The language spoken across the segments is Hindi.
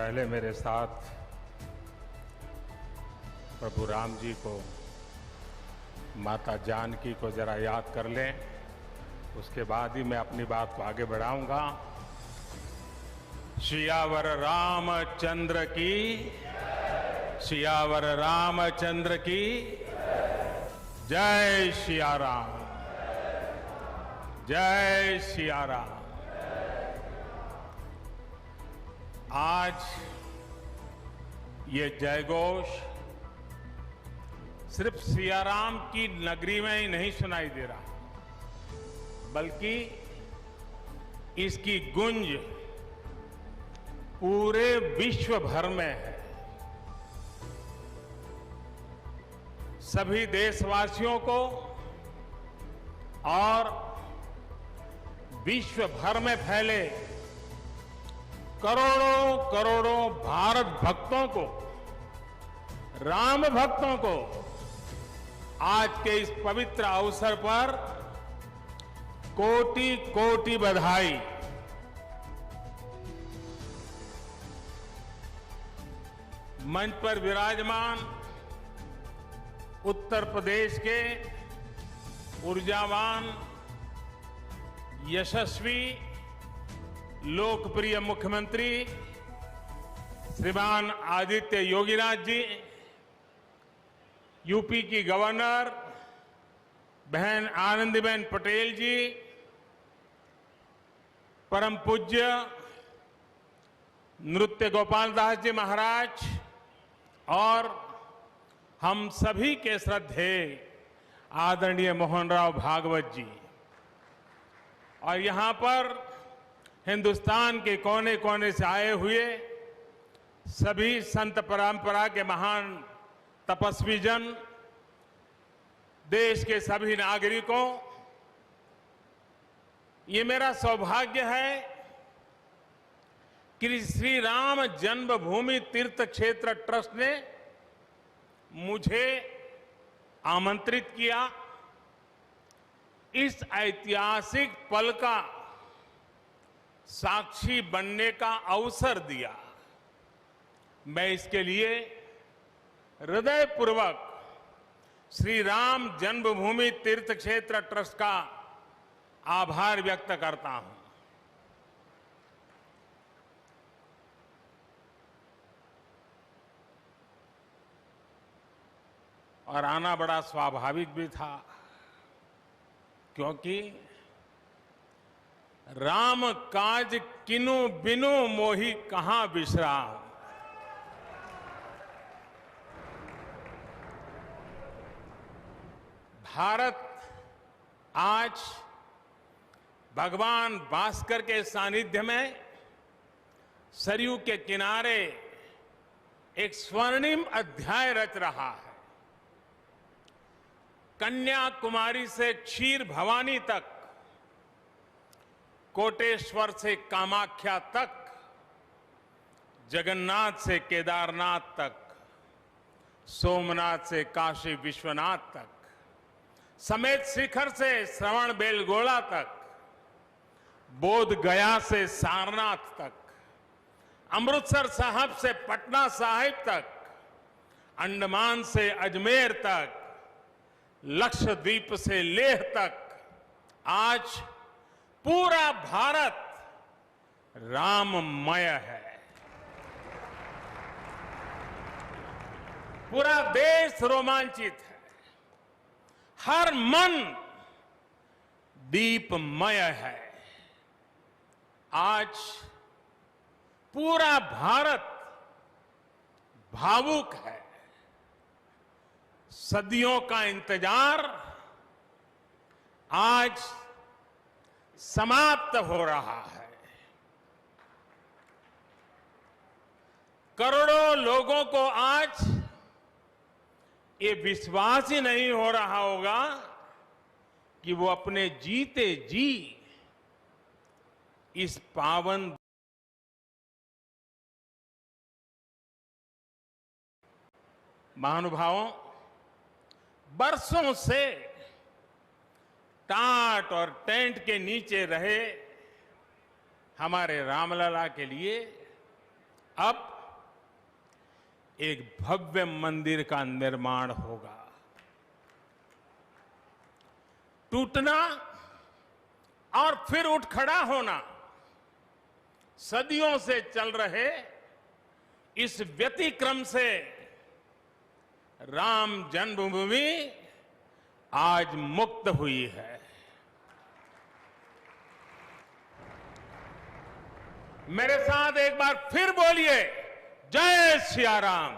पहले मेरे साथ प्रभु राम जी को, माता जानकी को जरा याद कर लें, उसके बाद ही मैं अपनी बात को आगे बढ़ाऊंगा। सियावर रामचंद्र की, सियावर रामचंद्र की जय सिया राम, जय सिया राम। आज ये जयघोष सिर्फ सियाराम की नगरी में ही नहीं सुनाई दे रहा, बल्कि इसकी गूंज पूरे विश्व भर में है। सभी देशवासियों को और विश्व भर में फैले करोड़ों करोड़ों भारत भक्तों को, राम भक्तों को आज के इस पवित्र अवसर पर कोटि कोटि बधाई। मंच पर विराजमान उत्तर प्रदेश के ऊर्जावान, यशस्वी, लोकप्रिय मुख्यमंत्री श्रीमान आदित्य योगीनाथ जी, यूपी की गवर्नर बहन आनंदीबेन पटेल जी, परम पूज्य नृत्य गोपाल दास जी महाराज और हम सभी के श्रद्धेय आदरणीय मोहन राव भागवत जी, और यहां पर हिंदुस्तान के कोने कोने से आए हुए सभी संत परंपरा के महान तपस्वी जन, देश के सभी नागरिकों, ये मेरा सौभाग्य है कि श्री राम जन्मभूमि तीर्थ क्षेत्र ट्रस्ट ने मुझे आमंत्रित किया, इस ऐतिहासिक पल का साक्षी बनने का अवसर दिया। मैं इसके लिए हृदयपूर्वक श्री राम जन्मभूमि तीर्थ क्षेत्र ट्रस्ट का आभार व्यक्त करता हूं। और आना बड़ा स्वाभाविक भी था, क्योंकि राम काज किनु बिनु मोहि कहां विश्राम। भारत आज भगवान भास्कर के सानिध्य में सरयू के किनारे एक स्वर्णिम अध्याय रच रहा है। कन्याकुमारी से क्षीर भवानी तक, कोटेश्वर से कामाख्या तक, जगन्नाथ से केदारनाथ तक, सोमनाथ से काशी विश्वनाथ तक, समेत शिखर से श्रवण बेलगोला तक, बोध गया से सारनाथ तक, अमृतसर साहब से पटना साहिब तक, अंडमान से अजमेर तक, लक्षद्वीप से लेह तक, आज पूरा भारत राममय है। पूरा देश रोमांचित है, हर मन दीपमय है। आज पूरा भारत भावुक है। सदियों का इंतजार आज समाप्त हो रहा है। करोड़ों लोगों को आज ये विश्वास ही नहीं हो रहा होगा कि वो अपने जीते जी इस पावन महानुभावों, बरसों से टाट और टेंट के नीचे रहे हमारे रामलला के लिए अब एक भव्य मंदिर का निर्माण होगा। टूटना और फिर उठ खड़ा होना सदियों से चल रहे इस व्यतिक्रम से राम जन्मभूमि आज मुक्त हुई है। मेरे साथ एक बार फिर बोलिए, जय सिया राम,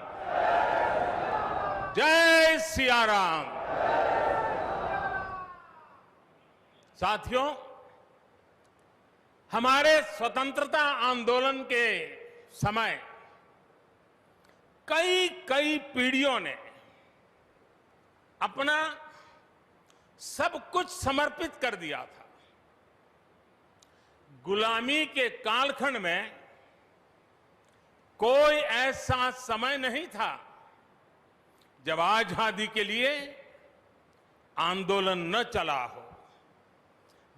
जय सिया राम। साथियों, हमारे स्वतंत्रता आंदोलन के समय कई पीढ़ियों ने अपना सब कुछ समर्पित कर दिया था। गुलामी के कालखंड में कोई ऐसा समय नहीं था जब आजादी के लिए आंदोलन न चला हो।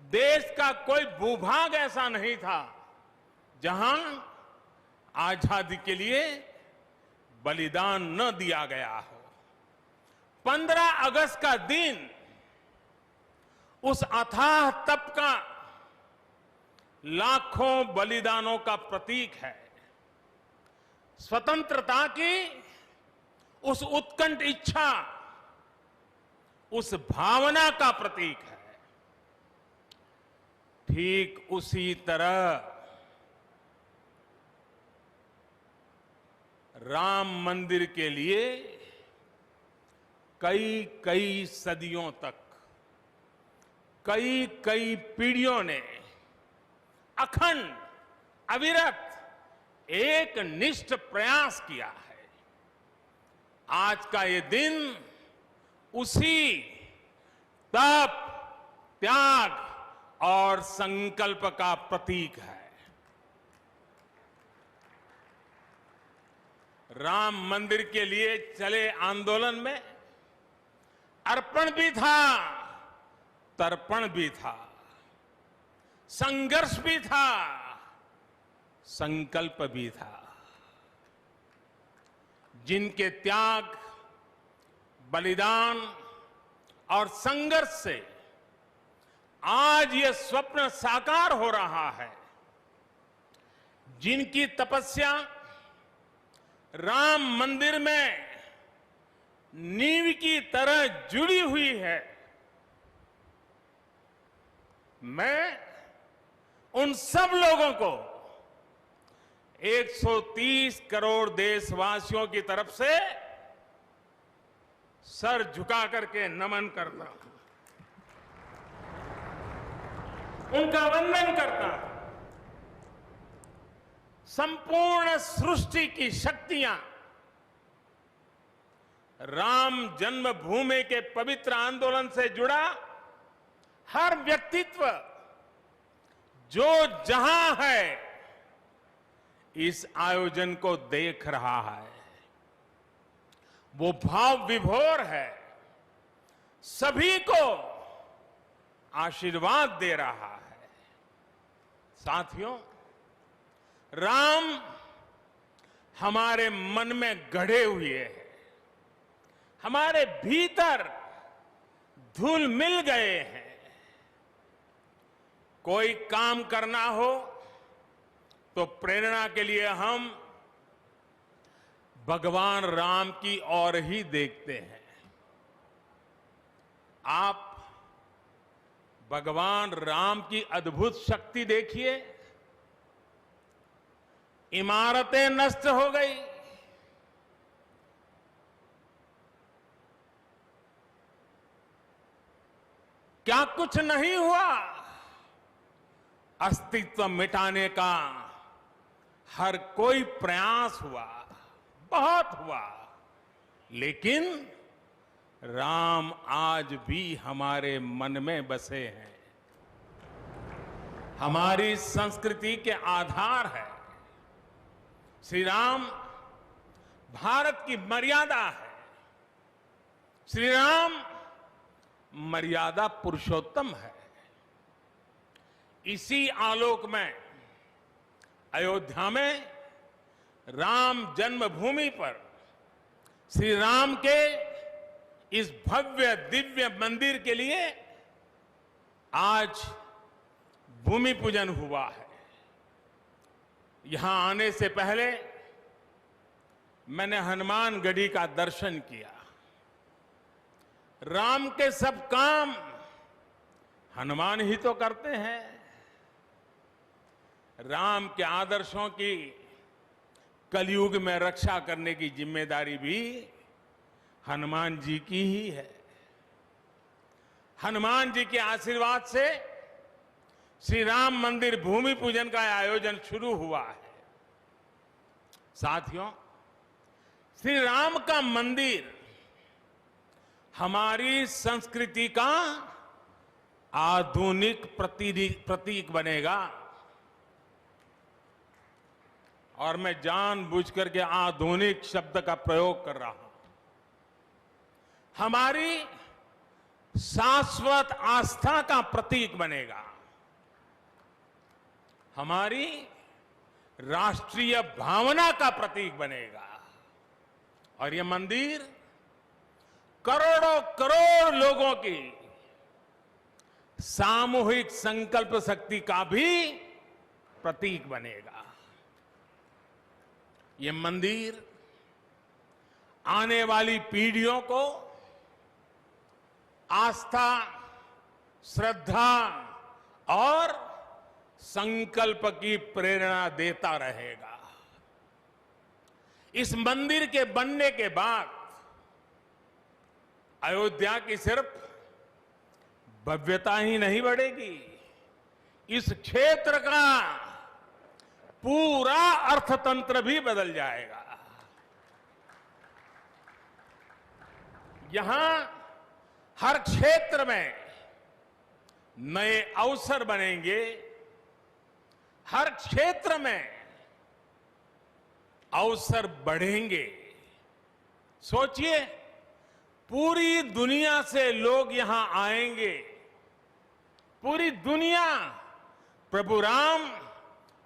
देश का कोई भूभाग ऐसा नहीं था जहां आजादी के लिए बलिदान न दिया गया हो। 15 अगस्त का दिन उस अथाह तप का लाखों बलिदानों का प्रतीक है। स्वतंत्रता की उस उत्कंठ इच्छा, उस भावना का प्रतीक है। ठीक उसी तरह राम मंदिर के लिए कई सदियों तक कई पीढ़ियों ने अखंड अविरत एक निष्ठ प्रयास किया है। आज का ये दिन उसी तप, त्याग और संकल्प का प्रतीक है। राम मंदिर के लिए चले आंदोलन में अर्पण भी था, तर्पण भी था, संघर्ष भी था, संकल्प भी था। जिनके त्याग, बलिदान और संघर्ष से आज ये स्वप्न साकार हो रहा है, जिनकी तपस्या राम मंदिर में नींव की तरह जुड़ी हुई है, मैं उन सब लोगों को 130 करोड़ देशवासियों की तरफ से सर झुका करके नमन करता हूं, उनका वंदन करता हूं। संपूर्ण सृष्टि की शक्तियां राम जन्मभूमि के पवित्र आंदोलन से जुड़ा हर व्यक्तित्व जो जहां है इस आयोजन को देख रहा है, वो भाव विभोर है, सभी को आशीर्वाद दे रहा है। साथियों, राम हमारे मन में गढ़े हुए हैं, हमारे भीतर धुल मिल गए हैं। कोई काम करना हो तो प्रेरणा के लिए हम भगवान राम की ओर ही देखते हैं। आप भगवान राम की अद्भुत शक्ति देखिए। इमारतें नष्ट हो गई, क्या कुछ नहीं हुआ? अस्तित्व मिटाने का हर कोई प्रयास हुआ, बहुत हुआ, लेकिन राम आज भी हमारे मन में बसे हैं, हमारी संस्कृति के आधार है। श्री राम भारत की मर्यादा है। श्री राम मर्यादा पुरुषोत्तम है। इसी आलोक में अयोध्या में राम जन्मभूमि पर श्री राम के इस भव्य दिव्य मंदिर के लिए आज भूमि पूजन हुआ है। यहां आने से पहले मैंने हनुमानगढ़ी का दर्शन किया। राम के सब काम हनुमान ही तो करते हैं। राम के आदर्शों की कलयुग में रक्षा करने की जिम्मेदारी भी हनुमान जी की ही है। हनुमान जी के आशीर्वाद से श्री राम मंदिर भूमि पूजन का आयोजन शुरू हुआ है। साथियों, श्री राम का मंदिर हमारी संस्कृति का आधुनिक प्रतीक बनेगा। और मैं जानबूझकर के आधुनिक शब्द का प्रयोग कर रहा हूं। हमारी शाश्वत आस्था का प्रतीक बनेगा। हमारी राष्ट्रीय भावना का प्रतीक बनेगा। और यह मंदिर करोड़ों करोड़ लोगों की सामूहिक संकल्प शक्ति का भी प्रतीक बनेगा। यह मंदिर आने वाली पीढ़ियों को आस्था, श्रद्धा और संकल्प की प्रेरणा देता रहेगा। इस मंदिर के बनने के बाद अयोध्या की सिर्फ भव्यता ही नहीं बढ़ेगी, इस क्षेत्र का पूरा अर्थतंत्र भी बदल जाएगा। यहां हर क्षेत्र में नए अवसर बनेंगे। हर क्षेत्र में अवसर बढ़ेंगे। सोचिए, पूरी दुनिया से लोग यहां आएंगे। पूरी दुनिया प्रभु राम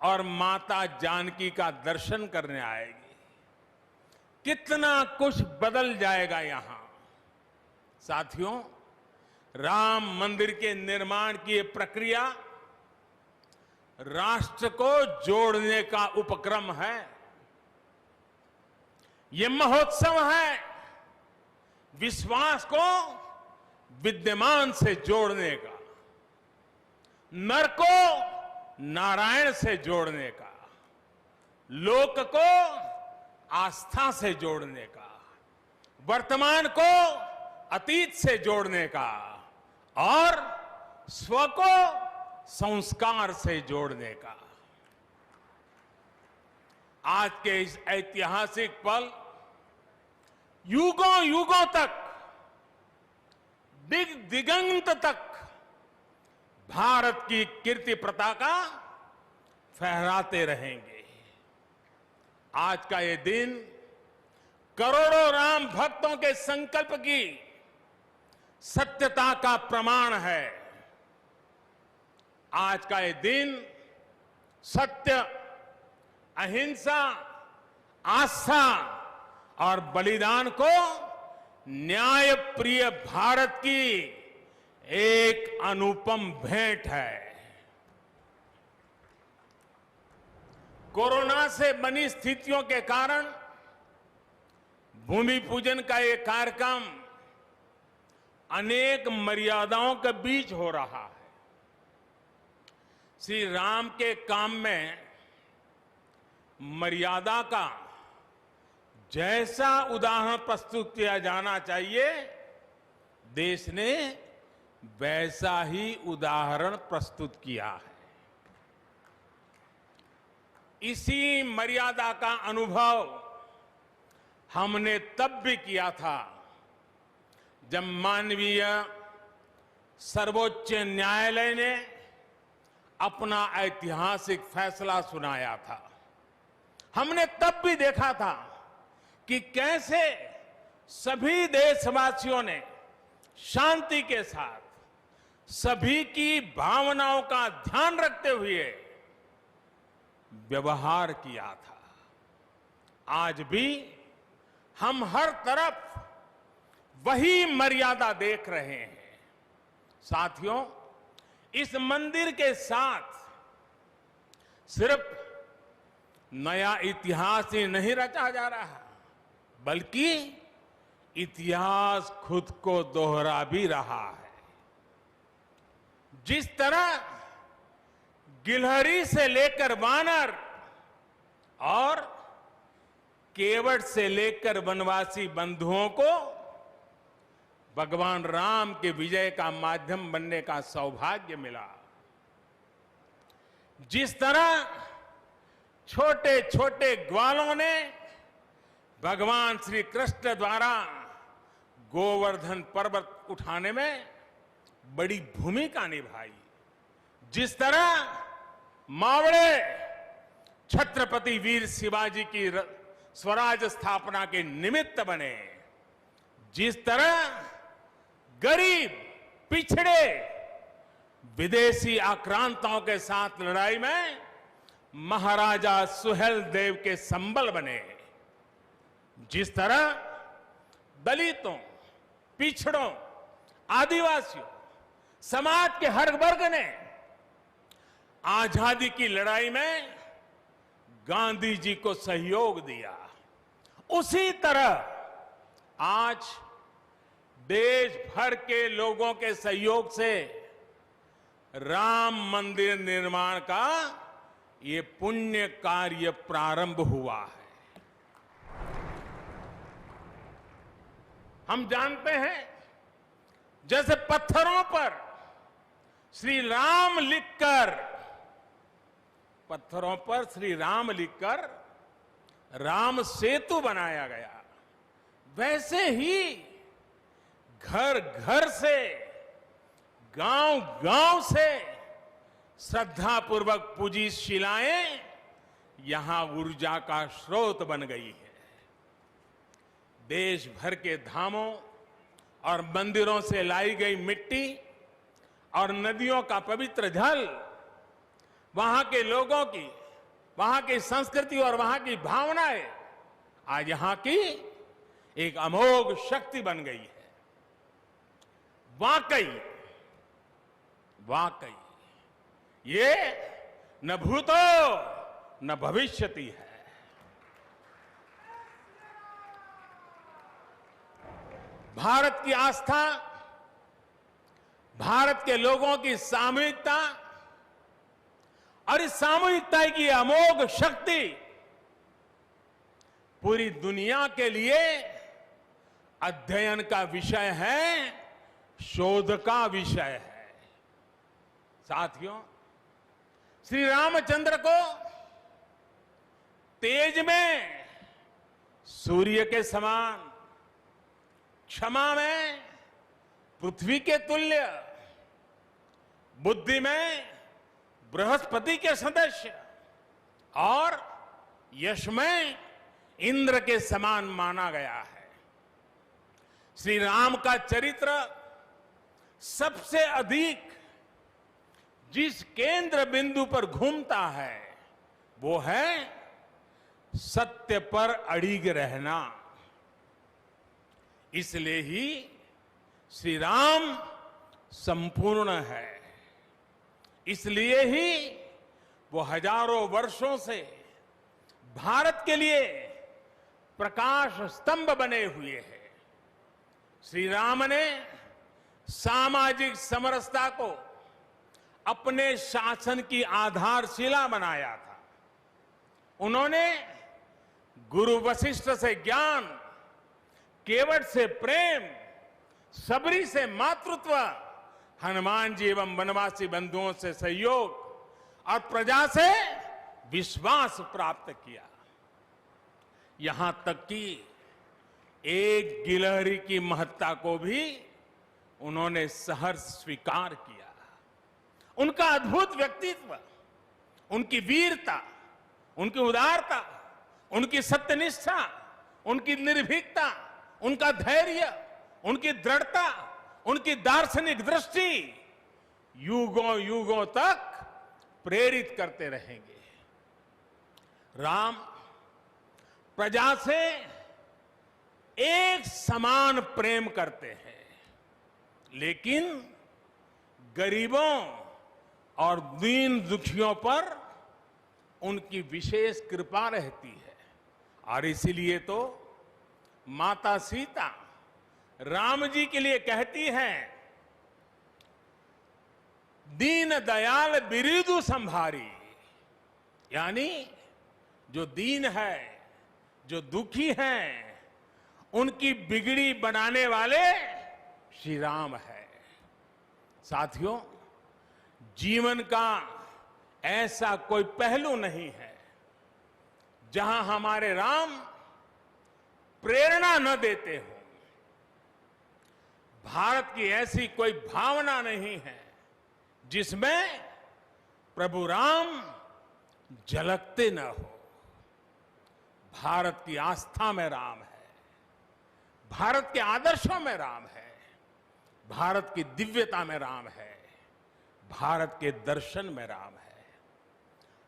और माता जानकी का दर्शन करने आएगी। कितना कुछ बदल जाएगा यहां। साथियों, राम मंदिर के निर्माण की ये प्रक्रिया राष्ट्र को जोड़ने का उपक्रम है। ये महोत्सव है विश्वास को विद्यमान से जोड़ने का, नर को नारायण से जोड़ने का, लोक को आस्था से जोड़ने का, वर्तमान को अतीत से जोड़ने का और स्व को संस्कार से जोड़ने का। आज के इस ऐतिहासिक पल युगों युगों तक, दिग दिगंत तक भारत की कीर्ति पताका फहराते रहेंगे। आज का ये दिन करोड़ों राम भक्तों के संकल्प की सत्यता का प्रमाण है। आज का ये दिन सत्य, अहिंसा, आस्था और बलिदान को न्याय प्रिय भारत की एक अनुपम भेंट है। कोरोना से बनी स्थितियों के कारण भूमि पूजन का ये कार्यक्रम अनेक मर्यादाओं के बीच हो रहा है। श्री राम के काम में मर्यादा का जैसा उदाहरण प्रस्तुत किया जाना चाहिए, देश ने वैसा ही उदाहरण प्रस्तुत किया है। इसी मर्यादा का अनुभव हमने तब भी किया था जब माननीय सर्वोच्च न्यायालय ने अपना ऐतिहासिक फैसला सुनाया था। हमने तब भी देखा था कि कैसे सभी देशवासियों ने शांति के साथ सभी की भावनाओं का ध्यान रखते हुए व्यवहार किया था। आज भी हम हर तरफ वही मर्यादा देख रहे हैं। साथियों, इस मंदिर के साथ सिर्फ नया इतिहास ही नहीं रचा जा रहा, बल्कि इतिहास खुद को दोहरा भी रहा है। जिस तरह गिलहरी से लेकर वानर और केवट से लेकर वनवासी बंधुओं को भगवान राम के विजय का माध्यम बनने का सौभाग्य मिला, जिस तरह छोटे छोटे ग्वालों ने भगवान श्री कृष्ण द्वारा गोवर्धन पर्वत उठाने में बड़ी भूमिका निभाई, जिस तरह मावड़े छत्रपति वीर शिवाजी की स्वराज स्थापना के निमित्त बने, जिस तरह गरीब पिछड़े विदेशी आक्रांताओं के साथ लड़ाई में महाराजा सुहेल देव के संबल बने, जिस तरह दलितों, पिछड़ों, आदिवासियों, समाज के हर वर्ग ने आजादी की लड़ाई में गांधी जी को सहयोग दिया, उसी तरह आज देश भर के लोगों के सहयोग से राम मंदिर निर्माण का ये पुण्य कार्य प्रारंभ हुआ है। हम जानते हैं, जैसे पत्थरों पर श्री राम लिखकर, पत्थरों पर श्री राम लिखकर राम सेतु बनाया गया, वैसे ही घर घर से, गांव गांव से श्रद्धापूर्वक पूजी शिलाएं यहां ऊर्जा का स्रोत बन गई है। देश भर के धामों और मंदिरों से लाई गई मिट्टी और नदियों का पवित्र जल वहां के लोगों की, वहां की संस्कृति और वहां की भावनाएं आज यहां की एक अमोघ शक्ति बन गई है। वाकई वाकई ये न भूतो न भविष्यति है। भारत की आस्था, भारत के लोगों की सामूहिकता और इस सामूहिकता की अमोघ शक्ति पूरी दुनिया के लिए अध्ययन का विषय है, शोध का विषय है। साथियों, श्री रामचंद्र को तेज में सूर्य के समान, क्षमा में पृथ्वी के तुल्य, बुद्धि में बृहस्पति के सदस्य और यश में इंद्र के समान माना गया है। श्री राम का चरित्र सबसे अधिक जिस केंद्र बिंदु पर घूमता है वो है सत्य पर अड़िग रहना। इसलिए ही श्री राम संपूर्ण है, इसलिए ही वो हजारों वर्षों से भारत के लिए प्रकाश स्तंभ बने हुए हैं। श्री राम ने सामाजिक समरसता को अपने शासन की आधारशिला बनाया था। उन्होंने गुरु वशिष्ठ से ज्ञान, केवट से प्रेम, सबरी से मातृत्व, हनुमान जी एवं वनवासी बंधुओं से सहयोग और प्रजा से विश्वास प्राप्त किया। यहां तक कि एक गिलहरी की महत्ता को भी उन्होंने सहर्ष स्वीकार किया। उनका अद्भुत व्यक्तित्व, उनकी वीरता, उनकी उदारता, उनकी सत्यनिष्ठा, उनकी निर्भीकता, उनका धैर्य, उनकी दृढ़ता, उनकी दार्शनिक दृष्टि युगों युगों तक प्रेरित करते रहेंगे। राम प्रजा से एक समान प्रेम करते हैं, लेकिन गरीबों और दीन दुखियों पर उनकी विशेष कृपा रहती है। और इसीलिए तो माता सीता राम जी के लिए कहती हैं, दीन दयाल बिरिदु संभारी, यानी जो दीन है, जो दुखी हैं, उनकी बिगड़ी बनाने वाले श्री राम है। साथियों, जीवन का ऐसा कोई पहलू नहीं है जहां हमारे राम प्रेरणा न देते हो। भारत की ऐसी कोई भावना नहीं है जिसमें प्रभु राम झलकते न हो। भारत की आस्था में राम है, भारत के आदर्शों में राम है, भारत की दिव्यता में राम है, भारत के दर्शन में राम है।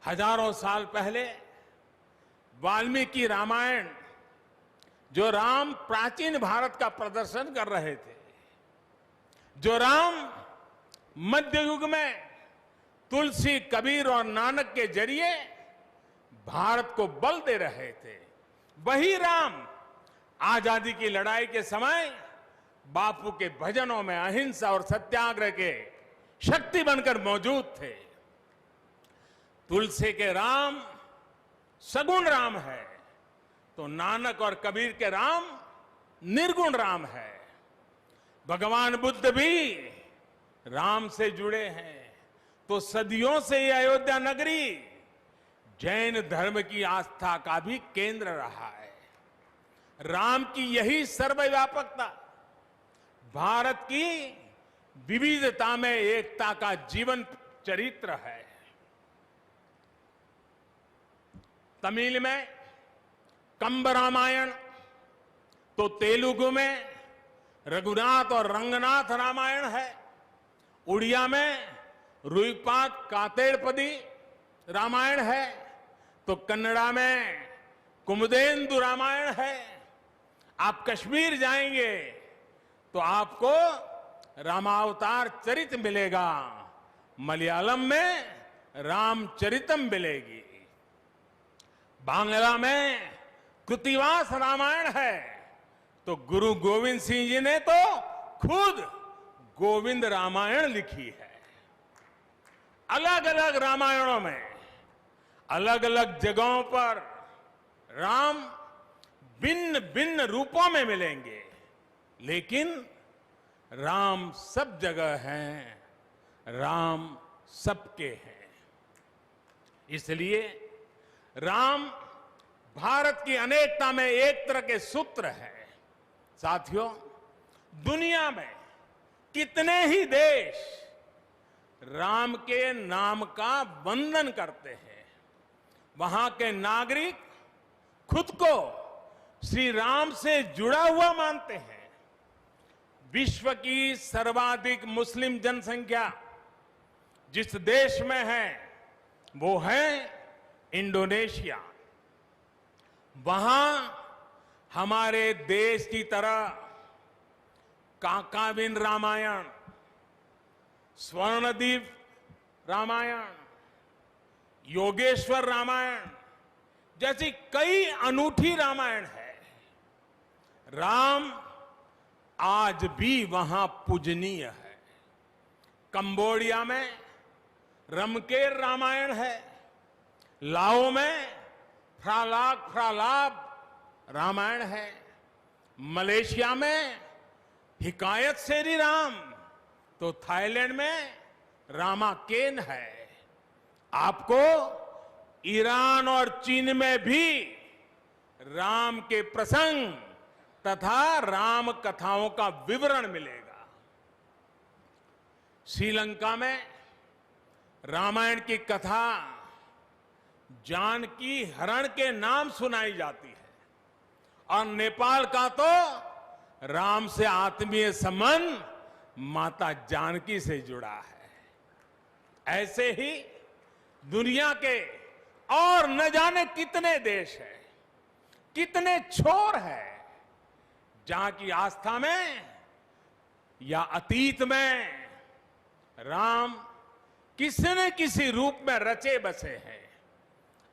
हजारों साल पहले वाल्मीकि रामायण, जो राम प्राचीन भारत का प्रदर्शन कर रहे थे, जो राम मध्य युग में तुलसी, कबीर और नानक के जरिए भारत को बल दे रहे थे, वही राम आजादी की लड़ाई के समय बापू के भजनों में अहिंसा और सत्याग्रह के शक्ति बनकर मौजूद थे। तुलसी के राम सगुण राम है, तो नानक और कबीर के राम निर्गुण राम है। भगवान बुद्ध भी राम से जुड़े हैं, तो सदियों से ये अयोध्या नगरी जैन धर्म की आस्था का भी केंद्र रहा है। राम की यही सर्वव्यापकता भारत की विविधता में एकता का जीवन चरित्र है। तमिल में कंब रामायण, तो तेलुगु में रघुनाथ और रंगनाथ रामायण है। उड़िया में रुईपात कातेड़पदी रामायण है, तो कन्नड़ा में कुमुदेंदु रामायण है। आप कश्मीर जाएंगे तो आपको रामावतार चरित मिलेगा, मलयालम में रामचरितम मिलेगी, बांग्ला में कृतिवास रामायण है, तो गुरु गोविंद सिंह जी ने तो खुद गोविंद रामायण लिखी है। अलग अलग रामायणों में अलग अलग जगहों पर राम भिन्न भिन्न रूपों में मिलेंगे, लेकिन राम सब जगह हैं, राम सबके हैं। इसलिए राम भारत की अनेकता में एक तरह के सूत्र है। साथियों, दुनिया में कितने ही देश राम के नाम का वंदन करते हैं, वहां के नागरिक खुद को श्री राम से जुड़ा हुआ मानते हैं। विश्व की सर्वाधिक मुस्लिम जनसंख्या जिस देश में है वो है इंडोनेशिया। वहां हमारे देश की तरह काकाविन रामायण, स्वर्णदीप रामायण, योगेश्वर रामायण जैसी कई अनूठी रामायण है। राम आज भी वहां पूजनीय है। कंबोडिया में रमकेर रामायण है, लाओ में फ्रालाप रामायण है, मलेशिया में हिकायत शेरी राम, तो थाईलैंड में रामाकेन है। आपको ईरान और चीन में भी राम के प्रसंग तथा राम कथाओं का विवरण मिलेगा। श्रीलंका में रामायण की कथा जानकी हरण के नाम सुनाई जाती है, और नेपाल का तो राम से आत्मीय संबंध माता जानकी से जुड़ा है। ऐसे ही दुनिया के और न जाने कितने देश हैं कितने छोर है जहां की आस्था में या अतीत में राम किसी न किसी रूप में रचे बसे हैं।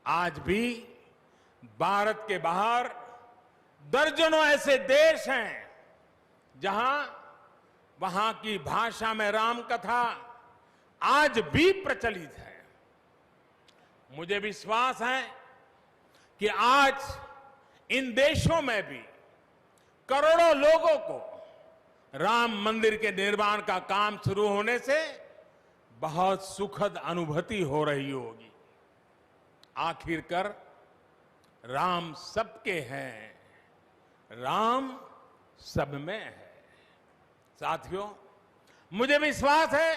आज भी भारत के बाहर दर्जनों ऐसे देश हैं जहां वहां की भाषा में राम कथा आज भी प्रचलित है। मुझे विश्वास है कि आज इन देशों में भी करोड़ों लोगों को राम मंदिर के निर्माण का काम शुरू होने से बहुत सुखद अनुभूति हो रही होगी। आखिरकार राम सबके हैं, राम सब में है। साथियों, मुझे विश्वास है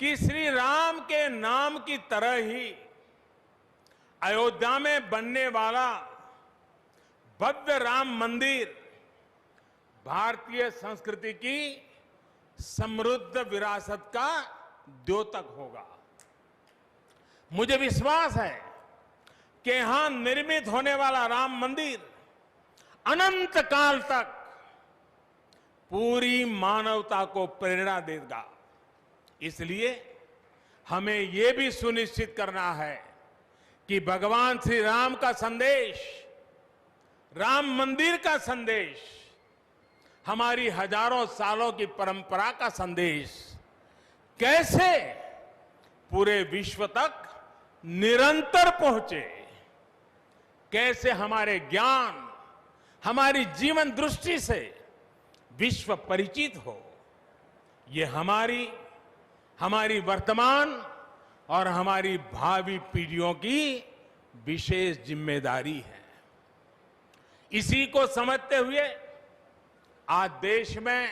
कि श्री राम के नाम की तरह ही अयोध्या में बनने वाला भव्य राम मंदिर भारतीय संस्कृति की समृद्ध विरासत का द्योतक होगा। मुझे विश्वास है कि यहां निर्मित होने वाला राम मंदिर अनंत काल तक पूरी मानवता को प्रेरणा देगा। इसलिए हमें यह भी सुनिश्चित करना है कि भगवान श्री राम का संदेश, राम मंदिर का संदेश, हमारी हजारों सालों की परंपरा का संदेश कैसे पूरे विश्व तक निरंतर पहुंचे, कैसे हमारे ज्ञान, हमारी जीवन दृष्टि से विश्व परिचित हो, ये हमारी वर्तमान और हमारी भावी पीढ़ियों की विशेष जिम्मेदारी है। इसी को समझते हुए आज देश में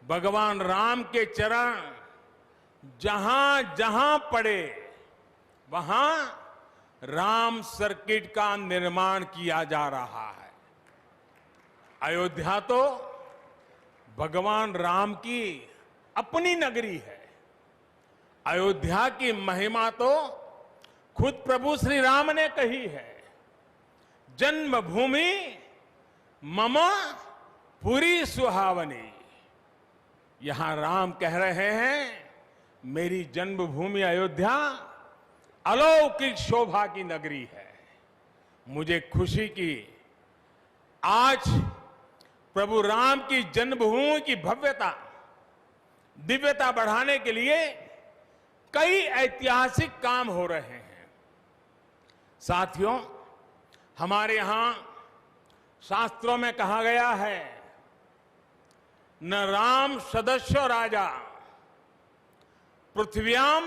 भगवान राम के चरण जहां जहां पड़े वहां राम सर्किट का निर्माण किया जा रहा है। अयोध्या तो भगवान राम की अपनी नगरी है। अयोध्या की महिमा तो खुद प्रभु श्री राम ने कही है, जन्मभूमि मम पुरी सुहावनी। यहां राम कह रहे हैं, मेरी जन्मभूमि अयोध्या अलौकिक शोभा की नगरी है। मुझे खुशी की आज प्रभु राम की जन्मभूमि की भव्यता, दिव्यता बढ़ाने के लिए कई ऐतिहासिक काम हो रहे हैं। साथियों, हमारे यहां शास्त्रों में कहा गया है, न राम सदस्यो राजा पृथ्व्याम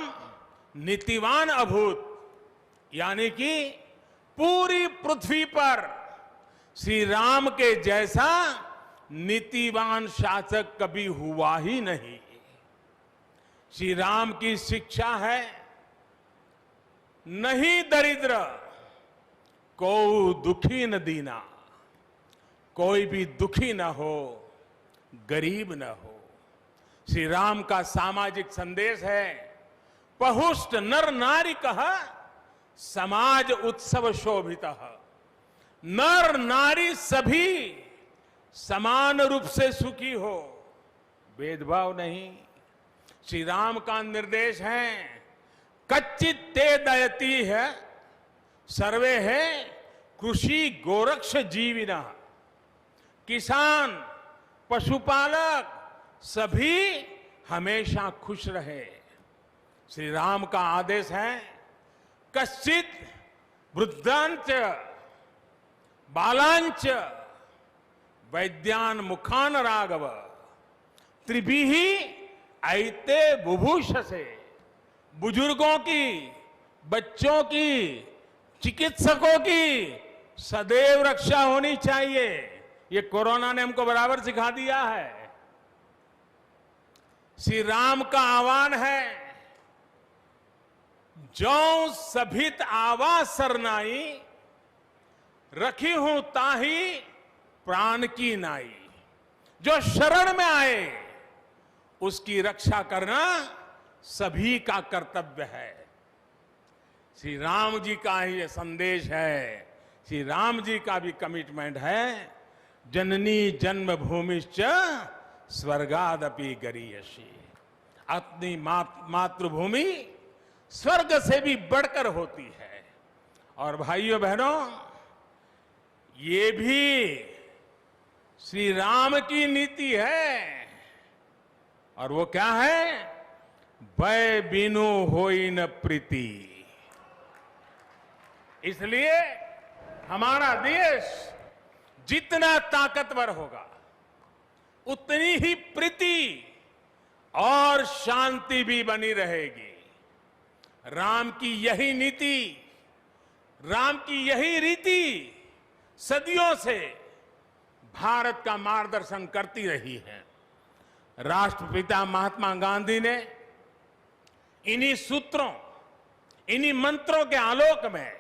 नीतिवान अभूत। यानी कि पूरी पृथ्वी पर श्री राम के जैसा नीतिवान शासक कभी हुआ ही नहीं। श्री राम की शिक्षा है, नहीं दरिद्र को दुखी न दीना, कोई भी दुखी न हो, गरीब न हो। श्री राम का सामाजिक संदेश है, पहुष्ट नर नारी कह समाज उत्सव शोभित। नर नारी सभी समान रूप से सुखी हो, भेदभाव नहीं। श्री राम का निर्देश है, कच्चित ते दयती है सर्वे है कृषि गोरक्ष जीविना। किसान, पशुपालक सभी हमेशा खुश रहे। श्री राम का आदेश है, कश्चित वृद्धांच बालांच वैद्यान मुखान राघव त्रिभिहि ऐते बुभूषसे। बुजुर्गों की, बच्चों की, चिकित्सकों की सदैव रक्षा होनी चाहिए। ये कोरोना ने हमको बराबर सिखा दिया है। श्री राम का आह्वान है, जो सभित आवा सरनाई रखी हूं ताही प्राण की नाई। जो शरण में आए उसकी रक्षा करना सभी का कर्तव्य है। श्री राम जी का ये संदेश है श्री राम जी का भी कमिटमेंट है, जननी जन्मभूमिश्च स्वर्गादपि गरीयसी। अपनी मातृभूमि स्वर्ग से भी बढ़कर होती है। और भाइयों बहनों, ये भी श्री राम की नीति है। और वो क्या है? भय बिनु होई न प्रीति। इसलिए हमारा देश जितना ताकतवर होगा, उतनी ही प्रीति और शांति भी बनी रहेगी। राम की यही नीति, राम की यही रीति सदियों से भारत का मार्गदर्शन करती रही है। राष्ट्रपिता महात्मा गांधी ने इन्हीं सूत्रों, इन्हीं मंत्रों के आलोक में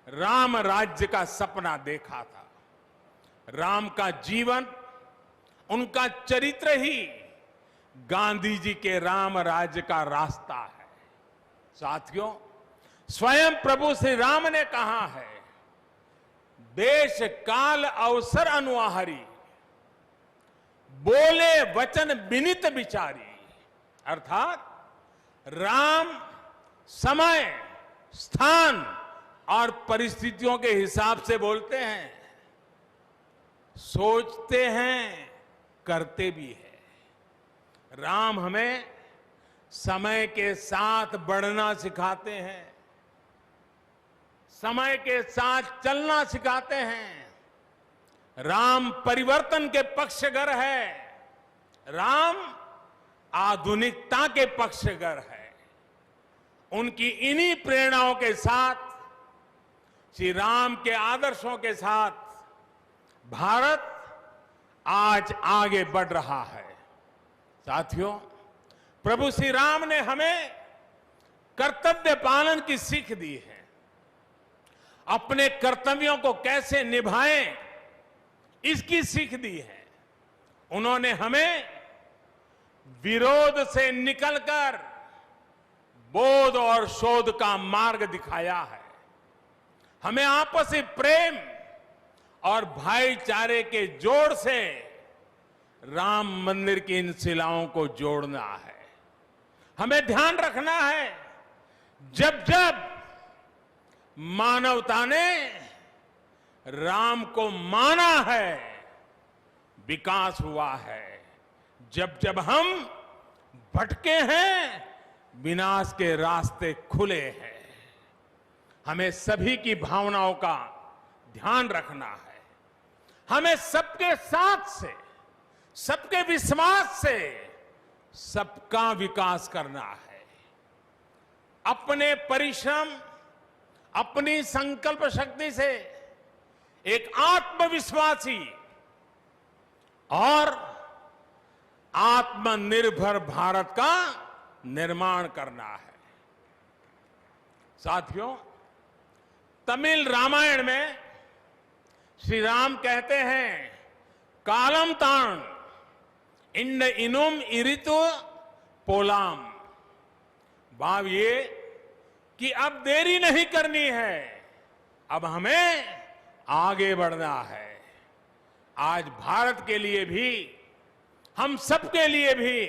राम राज्य का सपना देखा था। राम का जीवन, उनका चरित्र ही गांधी जी के राम राज्य का रास्ता है। साथियों, स्वयं प्रभु श्री राम ने कहा है, देश काल अवसर अनुआहारी, बोले वचन विनित विचारी। अर्थात राम समय, स्थान और परिस्थितियों के हिसाब से बोलते हैं, सोचते हैं, करते भी है। राम हमें समय के साथ बढ़ना सिखाते हैं, समय के साथ चलना सिखाते हैं। राम परिवर्तन के पक्षगर है, राम आधुनिकता के पक्षगर है। उनकी इन्हीं प्रेरणाओं के साथ, श्री राम के आदर्शों के साथ भारत आज आगे बढ़ रहा है। साथियों, प्रभु श्री राम ने हमें कर्तव्य पालन की सीख दी है। अपने कर्तव्यों को कैसे निभाएं, इसकी सीख दी है। उन्होंने हमें विरोध से निकलकर बोध और शोध का मार्ग दिखाया है। हमें आपसी प्रेम और भाईचारे के जोड़ से राम मंदिर की इन शिलाओं को जोड़ना है। हमें ध्यान रखना है, जब जब मानवता ने राम को माना है, विकास हुआ है। जब जब हम भटके हैं, विनाश के रास्ते खुले हैं। हमें सभी की भावनाओं का ध्यान रखना है। हमें सबके साथ से, सबके विश्वास से सबका विकास करना है। अपने परिश्रम, अपनी संकल्प शक्ति से एक आत्मविश्वासी और आत्मनिर्भर भारत का निर्माण करना है। साथियों, तमिल रामायण में श्री राम कहते हैं, कालम तान इंड इनुम इरितु पोलाम। भाव ये कि अब देरी नहीं करनी है, अब हमें आगे बढ़ना है। आज भारत के लिए भी, हम सबके लिए भी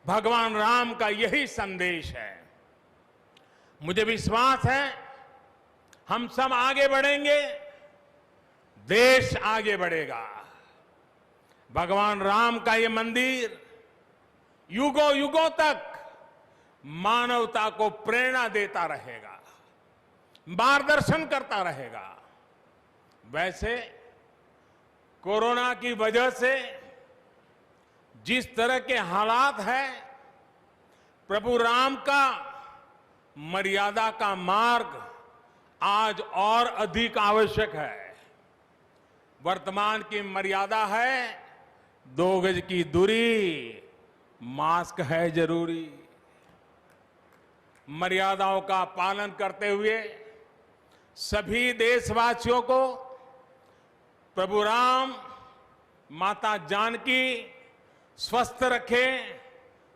भगवान राम का यही संदेश है। मुझे विश्वास है, हम सब आगे बढ़ेंगे, देश आगे बढ़ेगा। भगवान राम का ये मंदिर युगों युगों तक मानवता को प्रेरणा देता रहेगा, मार्गदर्शन करता रहेगा। वैसे कोरोना की वजह से जिस तरह के हालात हैं, प्रभु राम का मर्यादा का मार्ग आज और अधिक आवश्यक है। वर्तमान की मर्यादा है 2 गज की दूरी, मास्क है जरूरी। मर्यादाओं का पालन करते हुए सभी देशवासियों को प्रभु राम, माता जानकी स्वस्थ रखें,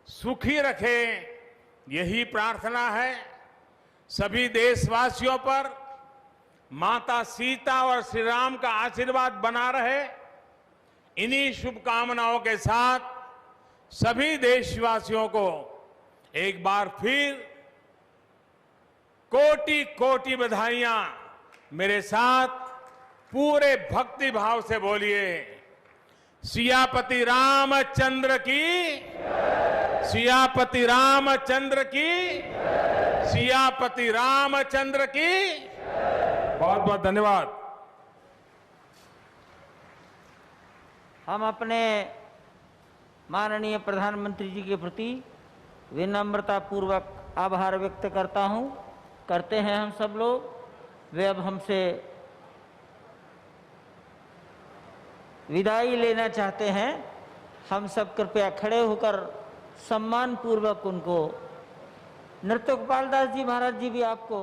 सुखी रखें, यही प्रार्थना है। सभी देशवासियों पर माता सीता और श्री राम का आशीर्वाद बना रहे, इन्हीं शुभकामनाओं के साथ सभी देशवासियों को एक बार फिर कोटि कोटि बधाइयां। मेरे साथ पूरे भक्ति भाव से बोलिए, सियापति रामचंद्र की, सियापति रामचंद्र की, सियापति रामचंद्र की। बहुत बहुत धन्यवाद। हम अपने माननीय प्रधानमंत्री जी के प्रति विनम्रता पूर्वक आभार व्यक्त करते हैं हम सब लोग। वे अब हमसे विदाई लेना चाहते हैं। हम सब कृपया खड़े होकर सम्मान पूर्वक उनको, नृत्य गोपाल दास जी महाराज जी भी आपको